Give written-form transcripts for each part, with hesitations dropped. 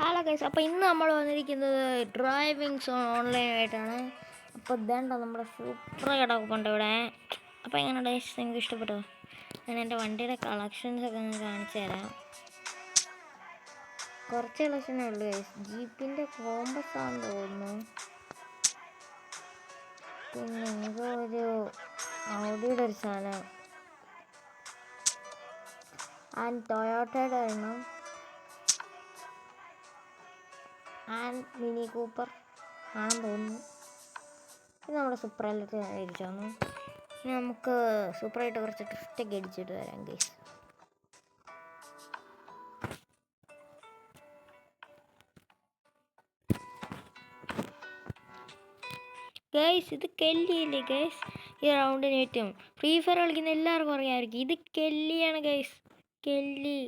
Hello guys, അപ്പോൾ ഇന്ന് നമ്മൾ വന്നിരിക്കുന്നത് ഡ്രൈവിംഗ് സോൺ ഓൺലൈനായിട്ടാണ്. അപ്പോൾ ഇതേണ്ട നമ്മുടെ സൂപ്പർ കിടപ്പുണ്ട് ഇവിടെ. അപ്പോൾ എങ്ങനെ ഗൈസ്, നിങ്ങൾക്ക് ഇഷ്ടപ്പെട്ടോ? ഞാൻ എൻ്റെ വണ്ടിയുടെ കളക്ഷൻസ് ഒക്കെ ഒന്ന് കാണിച്ചു തരാം. കുറച്ച് കളക്ഷനേ ഉള്ളൂ ഗൈസ്. ജീപ്പിൻ്റെ കോമ്പസ് ആണെന്ന് തോന്നുന്നു. പിന്നെ ഇതൊരു ഔഡിയുടെ ഒരു സാധനം, ആൻഡ് ടൊയോട്ടയുടെ എണ്ണം, ആൻഡ് മിനി കൂപ്പർ ആണെന്ന് തോന്നുന്നു. ഇത് നമ്മുടെ സൂപ്പറായിട്ട് അടിച്ചു വന്നു. ഇനി നമുക്ക് സൂപ്പറായിട്ട് കുറച്ച് ഡ്രിഫ്റ്റൊക്കെ അടിച്ചിട്ട് വരാം ഗൈസ്. ഗൈസ്, ഇത് കെല്ലിയല്ലേ ഗൈസ്? ഈ റൗണ്ടിന് ഏറ്റവും ഫ്രീ ഫയർ കളിക്കുന്ന എല്ലാവർക്കും അറിയാമായിരിക്കും. ഇത് കെല്ലിയാണ് ഗൈസ്, കെല്ലി.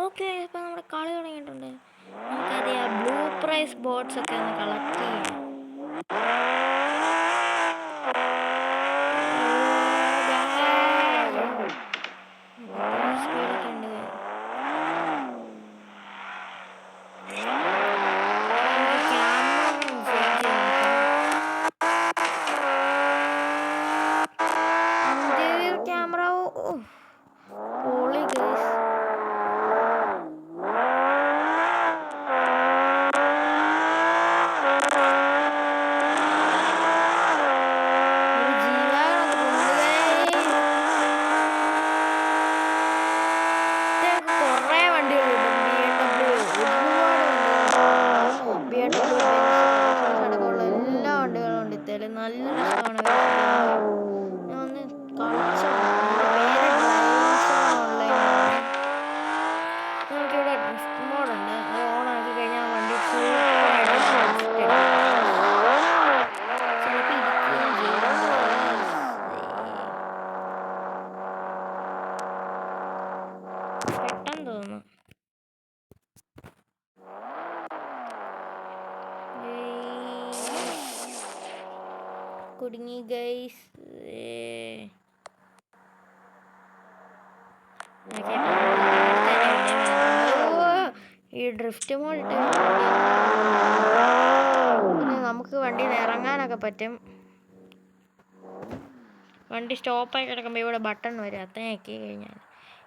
ഓക്കെ, ഇപ്പം നമ്മുടെ കളി തുടങ്ങിയിട്ടുണ്ട്. നമുക്കറിയാം ബ്ലൂ പ്രൈസ് ബോട്ട്സ് ഒക്കെ ഒന്ന് കളക്ട് ചെയ്യാം. സ്പീഡൊക്കെ ഉണ്ട്. ക്യാമറ പൊളി ഗൈസ്. നല്ല രസമാണ്. ഞാൻ ഒന്ന് കളിച്ചു. നമുക്കിവിടെ ഡ്രിഫ്റ്റ് മോഡുണ്ട്. അത് ഓണാക്കി കഴിഞ്ഞാൽ വണ്ടി ചിലപ്പോൾ ഇരിക്കുകയും ചെയ്യും. പെട്ടെന്ന് തോന്നുന്നു. കുടുങ്ങി ഗൈസ്. ഈ ഡ്രിഫ്റ്റ് മോഡിട്ട് നമുക്ക് വണ്ടി ഇറങ്ങാനൊക്കെ പറ്റും. വണ്ടി സ്റ്റോപ്പായി കിടക്കുമ്പോൾ ഇവിടെ ബട്ടൺ വരും. അത്രയൊക്കെ കഴിഞ്ഞാൽ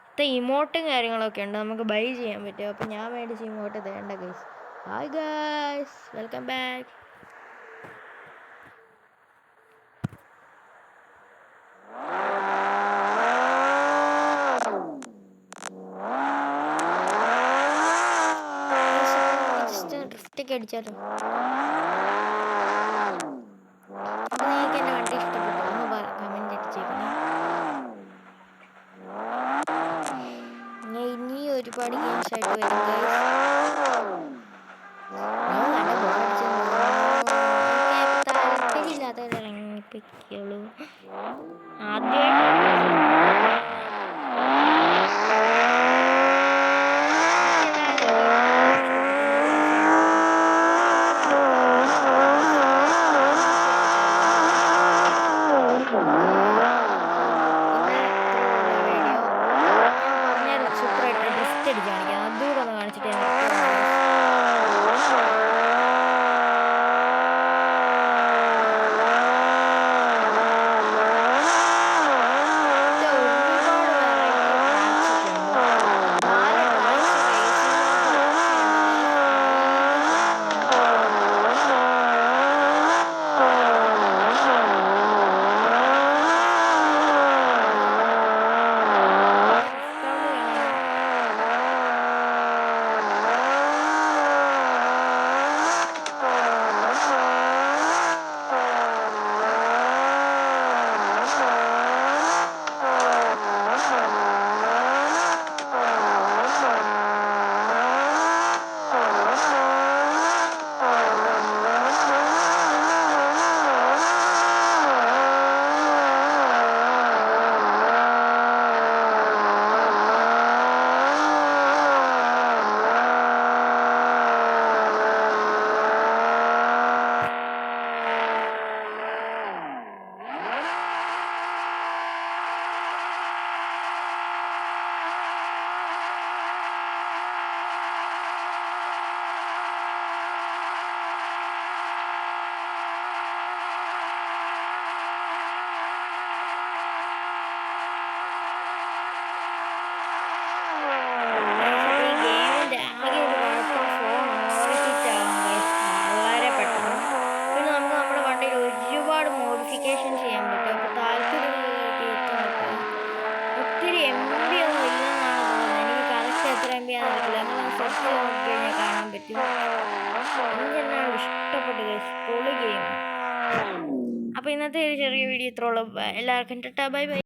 ഇത്ര ഇമോട്ടും കാര്യങ്ങളൊക്കെ ഉണ്ട്, നമുക്ക് ബൈ ചെയ്യാൻ പറ്റും. അപ്പം ഞാൻ മേടിച്ച് ഇമോട്ട് തേണ്ട guys. Hi guys, welcome back. ഡ്രിഫ്റ്റൊക്കെ അടിച്ചാലോ? നിങ്ങൾക്ക് എൻ്റെ വണ്ടി ഇഷ്ടപ്പെട്ടു ഒന്ന് കമൻറ്റ് അടിച്ചേക്കണേ. ഞാൻ ഇനി ഒരുപാട് ഗെയിംസ് ആയിട്ട് വരും ഗൈസ്. താല്പര്യമില്ലാത്തവരെ ഇറങ്ങിപ്പിക്കുള്ളൂ. ആദ്യമായിട്ട് ഗൈസ്, പൊളി ഗെയിം. അപ്പോൾ ഇന്നത്തെ ഒരു ചെറിയ വീഡിയോ ഇത്രയുള്ളൂ. എല്ലാവർക്കും ടാറ്റാ, ബൈ ബൈ.